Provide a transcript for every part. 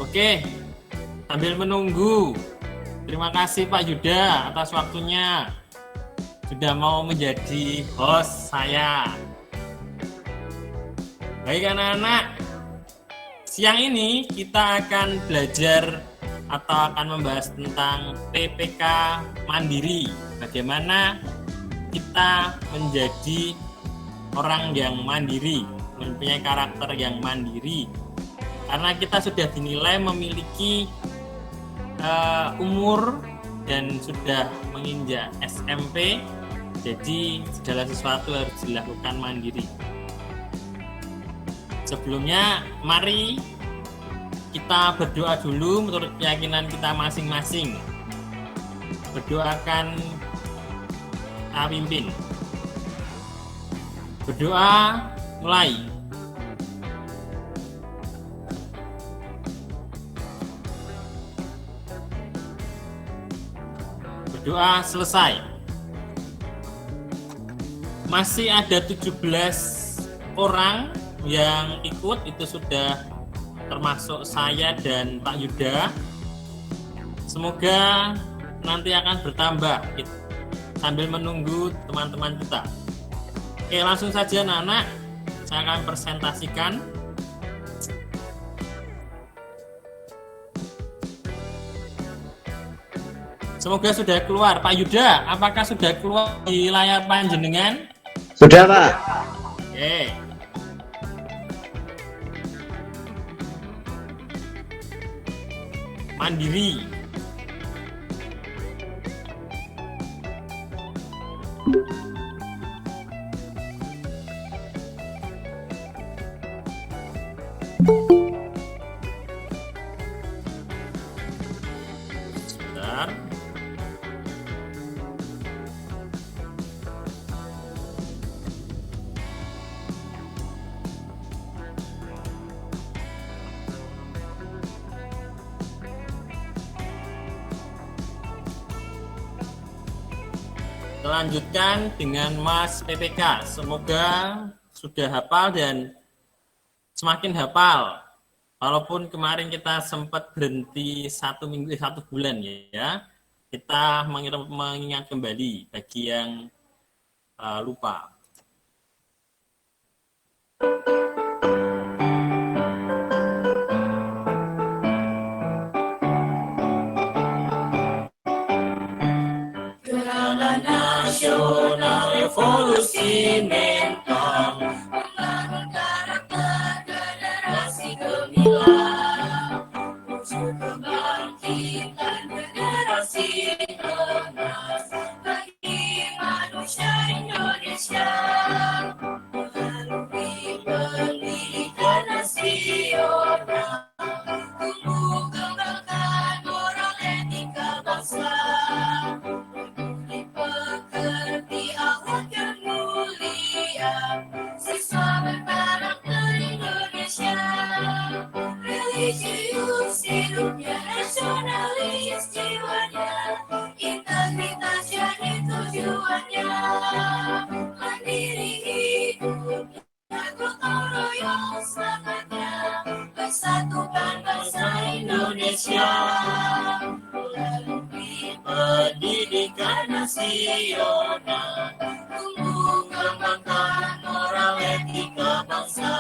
Oke, sambil menunggu, terima kasih Pak Yuda atas waktunya sudah mau menjadi host saya. Baik anak-anak, siang ini kita akan belajar atau akan membahas tentang PPK Mandiri. Bagaimana kita menjadi orang yang mandiri, mempunyai karakter yang mandiri. Karena kita sudah dinilai memiliki umur dan sudah menginjak SMP, jadi segala sesuatu harus dilakukan mandiri. Sebelumnya, mari kita berdoa dulu menurut keyakinan kita masing-masing. Berdoakan kita pimpin. Berdoa mulai. Berdoa selesai. Masih ada 17 orang yang ikut, itu sudah termasuk saya dan Pak Yuda. Semoga nanti akan bertambah sambil menunggu teman-teman kita. Oke, langsung saja anak-anak, saya akan presentasikan. Semoga sudah keluar. Pak Yuda, apakah sudah keluar di layar panjenengan? Sudah, Pak. Oke. Mandiri. Sebentar. Lanjutkan dengan Mas PPK. Semoga sudah hafal dan semakin hafal. Walaupun kemarin kita sempat berhenti 1 minggu, 1 bulan ya. Kita mengingat kembali bagi yang lupa. Nasional Revolusi Mental membangun karakter generasi gemilang, wujud kebangkitan generasi emas bagi manusia Indonesia melalui pendidikan nasional, tumbuh kembangkan moral etika bangsa. Siswa berkarakter Indonesia, religius hidupnya, nasionalis jiwanya, integritas jadi tujuannya, mandiri hidupnya, gotong royong semangatnya, persatukan bangsa Indonesia melalui pendidikan nasional, tumbuh kembangkan moral etika bangsa,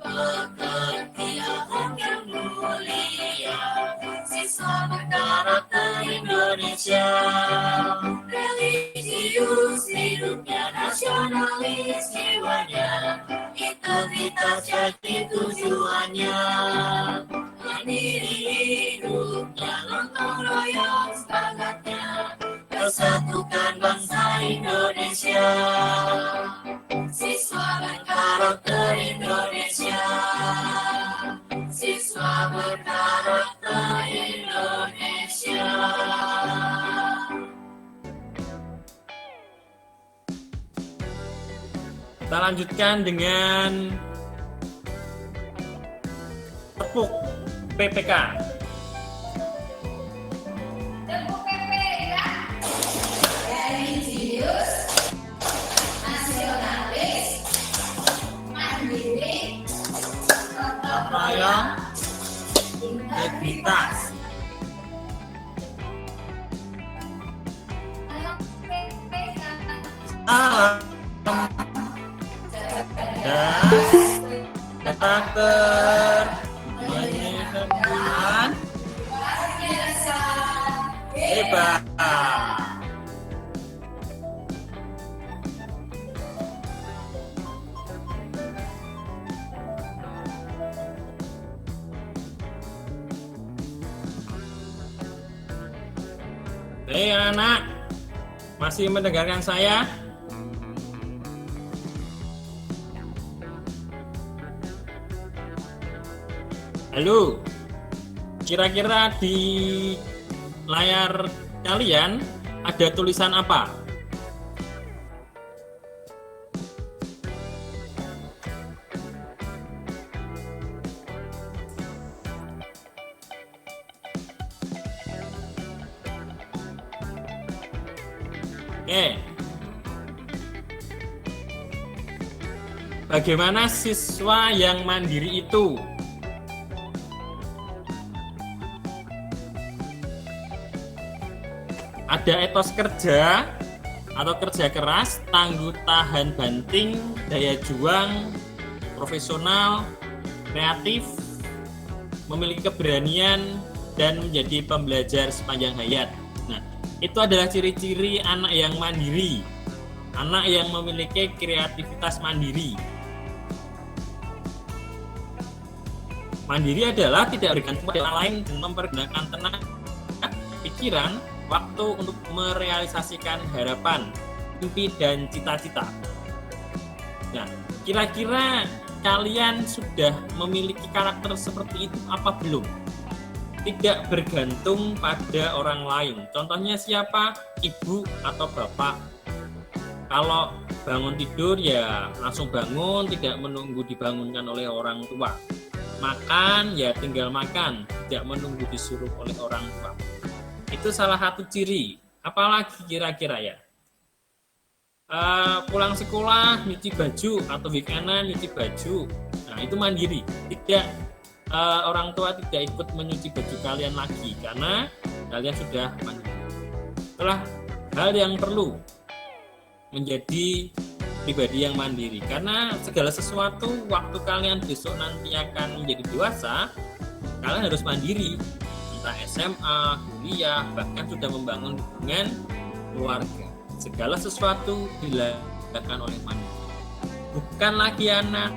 pekerti akhlak yang mulia, siswa berkarakter Indonesia, religius hidupnya, nasionalis jiwanya, integritas jadi tujuannya, mandiri hidupnya, gotong royong semangatnya, persatukan bangsa Indonesia, siswa berkarakter Indonesia, siswa berkarakter Indonesia. Kita lanjutkan dengan tepuk PPK. Tepuk PPK. Religius, nasionalis, mandiri, gotong royong, integritas. Salam cerdas, karakter, menyenangkan, hebat. Hei anak, masih mendengarkan saya? Halo, kira-kira di layar kalian ada tulisan apa? Oke. Bagaimana siswa yang mandiri itu? Ada etos kerja atau kerja keras, tangguh tahan banting, daya juang, profesional, kreatif, memiliki keberanian, dan menjadi pembelajar sepanjang hayat. Nah, itu adalah ciri-ciri anak yang mandiri, anak yang memiliki kreativitas mandiri. Mandiri adalah tidak bergantung pada orang lain dan mempergunakan tenaga, pikiran, waktu untuk merealisasikan harapan, mimpi, dan cita-cita. Nah, kira-kira kalian sudah memiliki karakter seperti itu apa belum? Tidak bergantung pada orang lain. Contohnya siapa? Ibu atau bapak. Kalau bangun tidur ya langsung bangun, tidak menunggu dibangunkan oleh orang tua. Makan ya tinggal makan, tidak menunggu disuruh oleh orang tua. Itu salah satu ciri. Apalagi kira-kira ya? Pulang sekolah nyuci baju atau weekendan nyuci baju. Nah, itu mandiri. Tidak orang tua tidak ikut menyuci baju kalian lagi karena kalian sudah mandiri. Itulah hal yang perlu menjadi pribadi yang mandiri, karena segala sesuatu waktu kalian besok nanti akan menjadi dewasa, kalian harus mandiri, entah SMA, kuliah, bahkan sudah membangun hubungan keluarga. Segala sesuatu dilakukan oleh mandiri, bukan lagi anak,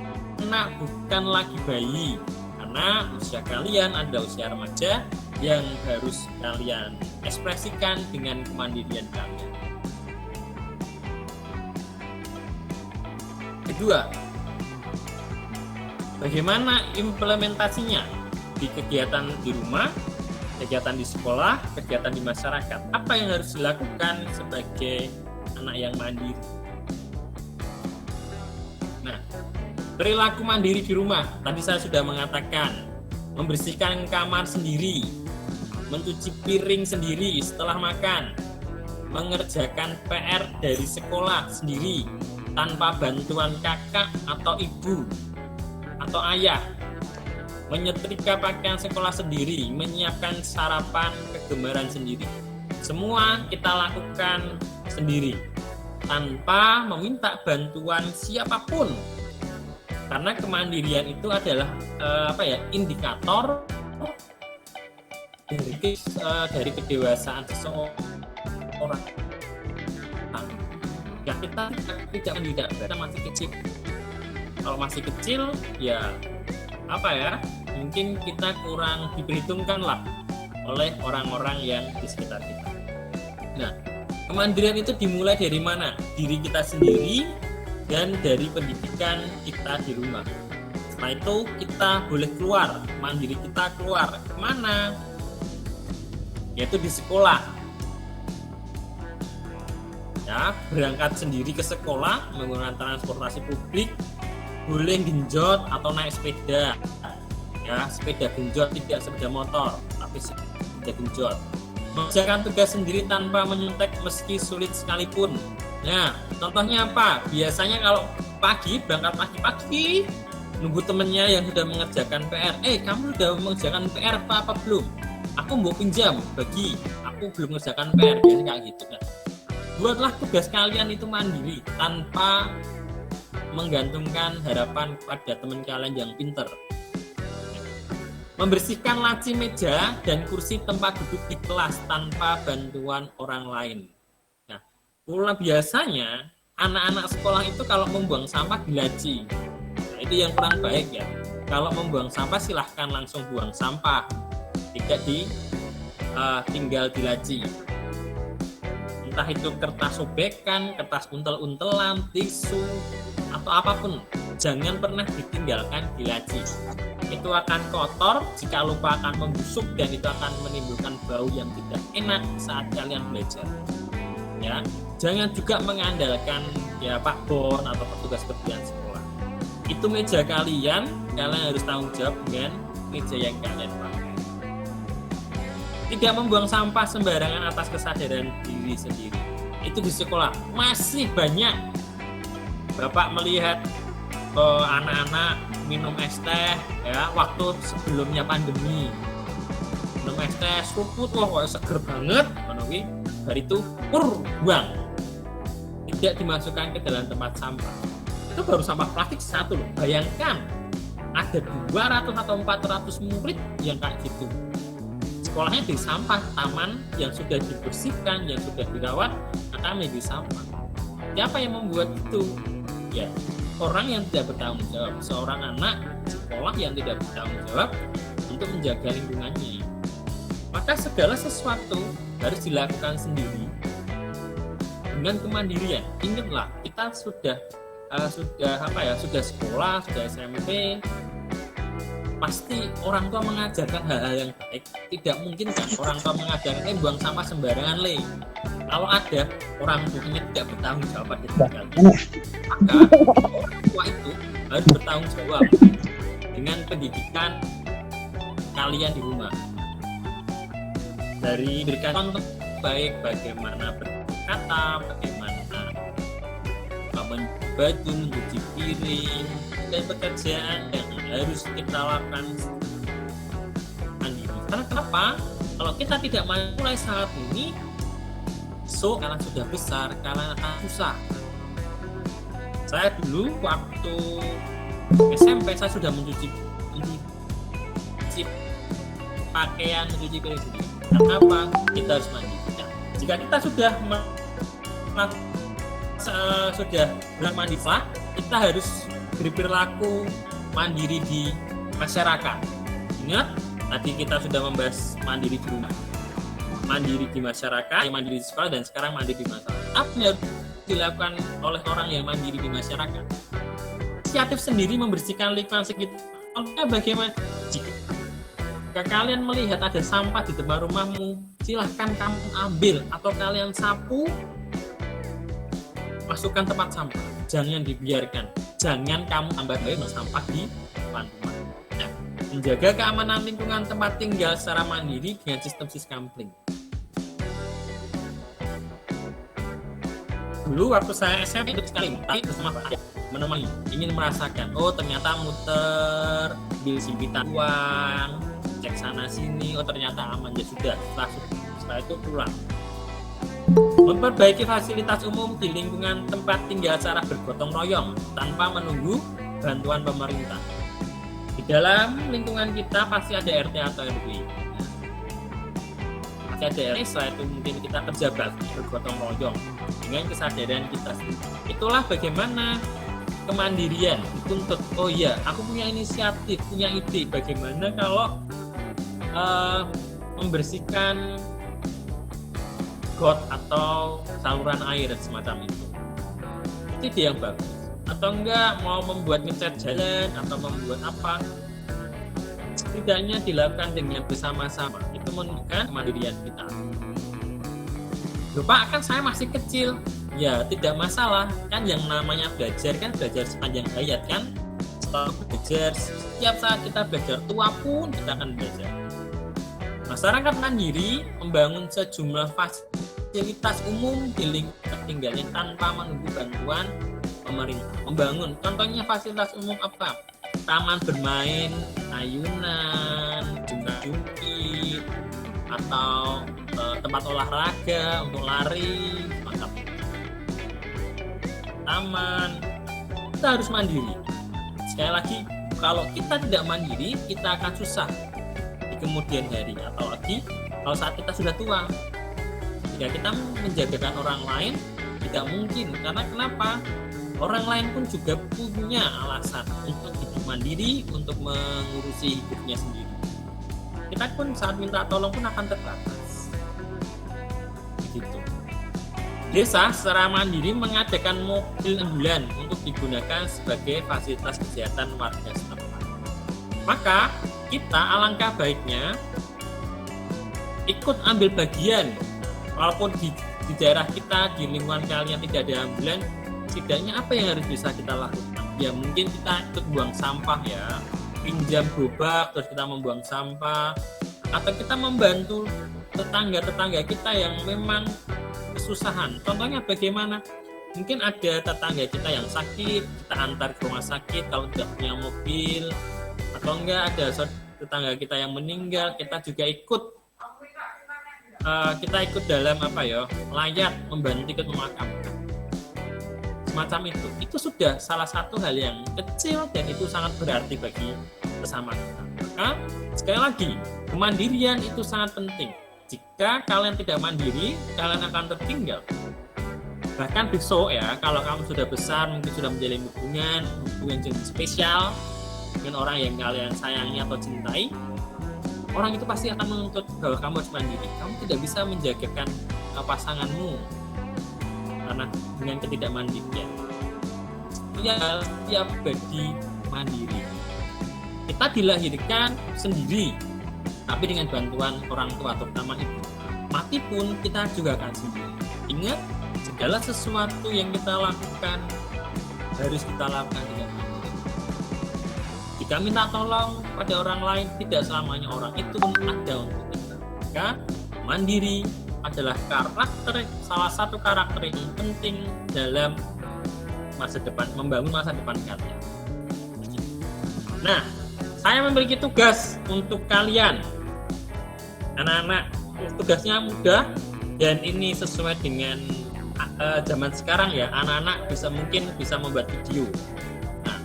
bukan lagi bayi, karena usia kalian ada usia remaja yang harus kalian ekspresikan dengan kemandirian kalian. Kedua, bagaimana implementasinya di kegiatan di rumah, kegiatan di sekolah, kegiatan di masyarakat? Apa yang harus dilakukan sebagai anak yang mandiri? Nah, perilaku mandiri di rumah, tadi saya sudah mengatakan, membersihkan kamar sendiri, mencuci piring sendiri setelah makan, mengerjakan PR dari sekolah sendiri, tanpa bantuan kakak atau ibu atau ayah, menyetrika pakaian sekolah sendiri, menyiapkan sarapan kegemaran sendiri. Semua kita lakukan sendiri tanpa meminta bantuan siapapun, karena kemandirian itu adalah indikator dari kedewasaan seseorang. Ya, kita tidak kita masih kecil. Kalau masih kecil ya mungkin kita kurang diperhitungkan lah oleh orang-orang yang di sekitar kita. Nah, kemandirian itu dimulai dari mana? Diri kita sendiri dan dari pendidikan kita di rumah. Setelah itu kita boleh keluar, mandiri kita keluar kemana? Yaitu di sekolah. Ya, berangkat sendiri ke sekolah menggunakan transportasi publik, boleh genjot atau naik sepeda. Ya, sepeda genjot, tidak sepeda motor, tapi sepeda genjot. Mengerjakan tugas sendiri tanpa menyontek meski sulit sekalipun. Nah, contohnya apa? Biasanya kalau berangkat pagi-pagi, nunggu temennya yang sudah mengerjakan PR. Kamu sudah mengerjakan PR apa belum? Aku mau pinjam bagi, aku belum mengerjakan PR. Biasanya kayak gitu kan. Buatlah tugas kalian itu mandiri tanpa menggantungkan harapan pada teman kalian yang pinter. Membersihkan laci meja dan kursi tempat duduk di kelas tanpa bantuan orang lain. Nah, pula biasanya anak-anak sekolah itu kalau membuang sampah di laci. Nah, itu yang kurang baik ya. Kalau membuang sampah silahkan langsung buang sampah, tidak tinggal di laci. Entah itu kertas sobekan, kertas untel-untelan, tisu, atau apapun, jangan pernah ditinggalkan di laci. Itu akan kotor, jika lupa akan membusuk, dan itu akan menimbulkan bau yang tidak enak saat kalian belajar. Ya, jangan juga mengandalkan ya Pak Bon atau petugas kebersihan sekolah. Itu meja kalian harus tanggung jawab dengan meja yang kalian pakai. Tidak membuang sampah sembarangan atas kesadaran diri sendiri. Itu di sekolah masih banyak. Bapak melihat anak-anak minum es teh ya waktu sebelumnya pandemi, minum es teh seruput, wah seger banget, dari itu buang, tidak dimasukkan ke dalam tempat sampah. Itu baru sampah plastik satu loh. Bayangkan ada 200 atau 400 murid yang kayak gitu. Sekolahnya di sampah, taman yang sudah dibersihkan, yang sudah dirawat akan menjadi sampah. Siapa yang membuat itu? Ya, orang yang tidak bertanggung jawab, seorang anak sekolah yang tidak bertanggung jawab untuk menjaga lingkungannya. Maka segala sesuatu harus dilakukan sendiri dengan kemandirian. Ingatlah, kita sudah sekolah, sudah SMP, pasti orang tua mengajarkan hal-hal yang baik. Tidak mungkin kan orang tua mengajarkan buang sampah sembarangan Kalau ada orang tuanya tidak bertanggung jawab pada tinggalnya, maka orang tua itu harus bertanggung jawab dengan pendidikan kalian di rumah. Dari berikan contoh baik, bagaimana berkata, bagaimana baju, mencuci piring, dan pekerjaan yang harus kita lakukan. Karena kenapa? Kalau kita tidak mulai saat ini, kalian sudah besar, kalian akan susah. Saya dulu waktu SMP saya sudah mencuci pakaian, mencuci piring sendiri. Kenapa? Kita harus mandi. Jika kita sudah mandi, kita harus berperilaku mandiri di masyarakat. Ingat, tadi kita sudah membahas mandiri di rumah, mandiri di masyarakat, mandiri di sekolah, dan sekarang mandiri di masyarakat. Apa yang harus dilakukan oleh orang yang mandiri di masyarakat? Inisiatif sendiri membersihkan lingkungan sekitar. Oke, bagaimana? Jika kalian melihat ada sampah di depan rumahmu, silahkan kamu ambil atau kalian sapu, masukkan tempat sampah. Jangan dibiarkan. Jangan kamu tambah sampah di depan rumah. Nah, menjaga keamanan lingkungan tempat tinggal secara mandiri dengan sistem siskampling. Dulu waktu saya SMP itu sekali, tapi bersama menemani, ingin merasakan, ternyata muter, bil simpitan uang, cek sana sini, ternyata aman, ya sudah, setelah itu pulang. Memperbaiki fasilitas umum di lingkungan tempat tinggal secara bergotong royong tanpa menunggu bantuan pemerintah. Di dalam lingkungan kita pasti ada RT atau RW. Pasti ada RT, setelah itu mungkin kita kerja bakti bergotong royong dengan kesadaran kita sendiri. Itulah bagaimana kemandirian dituntut. Aku punya inisiatif, punya ide bagaimana kalau membersihkan got atau saluran air semacam itu. Ide yang bagus. Atau enggak mau membuat ngecat jalan atau membuat apa, setidaknya dilakukan dengan bersama-sama. Itu menunjukkan kemandirian kita. Pak, kan saya masih kecil. Ya, tidak masalah. Kan yang namanya belajar kan belajar sepanjang hayat kan. Setelah belajar, setiap saat kita belajar, tua pun kita akan belajar. Masyarakat mandiri membangun sejumlah fasilitas umum di lingkungan tinggalnya tanpa menunggu bantuan pemerintah. Membangun, contohnya fasilitas umum apa? taman bermain, ayunan, jungkir-jungkir, atau tempat olahraga untuk lari, macam taman, kita harus mandiri. Sekali lagi, kalau kita tidak mandiri, kita akan susah di kemudian hari, atau lagi kalau saat kita sudah tua. Jika kita menjagakan orang lain, tidak mungkin. Karena kenapa? Orang lain pun juga punya alasan untuk hidup mandiri, untuk mengurusi hidupnya sendiri. Kita pun saat minta tolong pun akan terbatas. Begitu. Desa secara mandiri mengadakan mobil ambulan untuk digunakan sebagai fasilitas kesehatan warga setempat. Maka kita alangkah baiknya ikut ambil bagian, walaupun di daerah kita, di lingkungan kalian tidak ada ambulan, setidaknya apa yang harus bisa kita lakukan? Ya mungkin kita ikut buang sampah ya, pinjam gerobak terus kita membuang sampah, atau kita membantu tetangga-tetangga kita yang memang kesusahan. Contohnya bagaimana? Mungkin ada tetangga kita yang sakit, kita antar ke rumah sakit kalau tidak punya mobil, atau enggak ada tetangga kita yang meninggal, kita juga ikut dalam layak membantu ikut memakamkan. Semacam itu sudah salah satu hal yang kecil dan itu sangat berarti bagi sesama kita. Maka sekali lagi, kemandirian itu sangat penting. Jika kalian tidak mandiri, kalian akan tertinggal. Bahkan besok ya, kalau kamu sudah besar, mungkin sudah menjalin hubungan yang spesial dengan orang yang kalian sayangi atau cintai, orang itu pasti akan menuntut bahwa kamu harus mandiri. Kamu tidak bisa menjagakan pasanganmu karena dengan ketidakmandirian. Ya, setiap bagi mandiri. Kita dilahirkan sendiri, tapi dengan bantuan orang tua terutama ibu. Mati pun kita juga akan sendiri. Ingat, segala sesuatu yang kita lakukan harus kita lakukan dengan mandiri. Jika minta tolong pada orang lain, tidak selamanya orang itu pun ada untuk kita. Maka mandiri adalah salah satu karakter yang penting dalam masa depan, membangun masa depan kalian. Nah, saya memiliki tugas untuk kalian, anak-anak. Tugasnya mudah dan ini sesuai dengan zaman sekarang ya. Anak-anak mungkin bisa membuat video. Nah,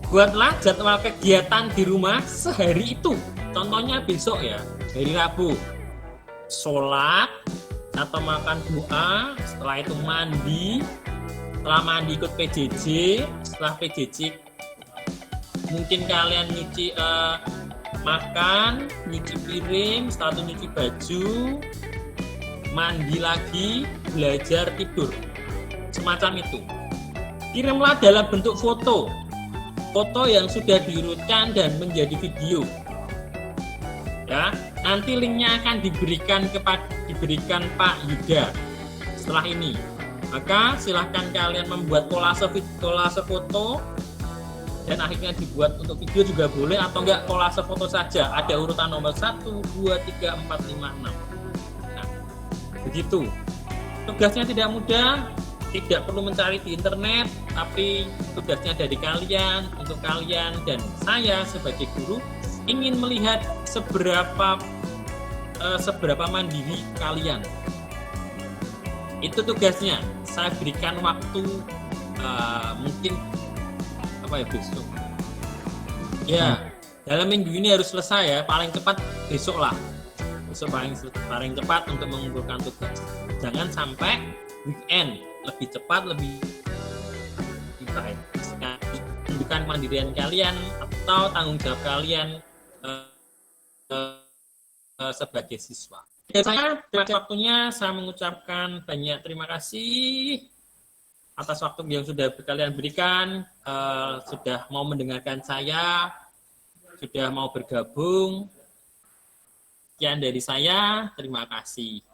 buatlah jadwal kegiatan di rumah sehari itu. Contohnya besok ya, hari Rabu. Sholat atau makan doa, setelah itu mandi, setelah mandi ikut PJJ, setelah PJJ mungkin kalian nyuci makan, nyuci piring, setelah itu nyuci baju, mandi lagi, belajar, tidur, semacam itu. Kirimlah dalam bentuk foto yang sudah diurutkan dan menjadi video. Ya, nanti linknya akan diberikan Pak Yuda setelah ini. Maka silahkan kalian membuat kolase foto dan akhirnya dibuat untuk video juga boleh, atau enggak kolase foto saja. Ada urutan nomor 1, 2, 3, 4, 5, 6. Nah, begitu. Tugasnya tidak mudah, tidak perlu mencari di internet, tapi tugasnya dari kalian, untuk kalian, dan saya sebagai guru ingin melihat seberapa mandiri kalian. Itu tugasnya. Saya berikan waktu mungkin besok. Ya, dalam minggu ini harus selesai ya. Paling cepat besok lah. Besok paling cepat untuk mengumpulkan tugas. Jangan sampai weekend, lebih cepat, lebih baik. Tunjukkan kemandirian kalian atau tanggung jawab kalian sebagai siswa. Terima kasih waktunya. Saya mengucapkan banyak terima kasih atas waktu yang sudah kalian berikan, sudah mau mendengarkan saya, sudah mau bergabung. Sekian dari saya, terima kasih.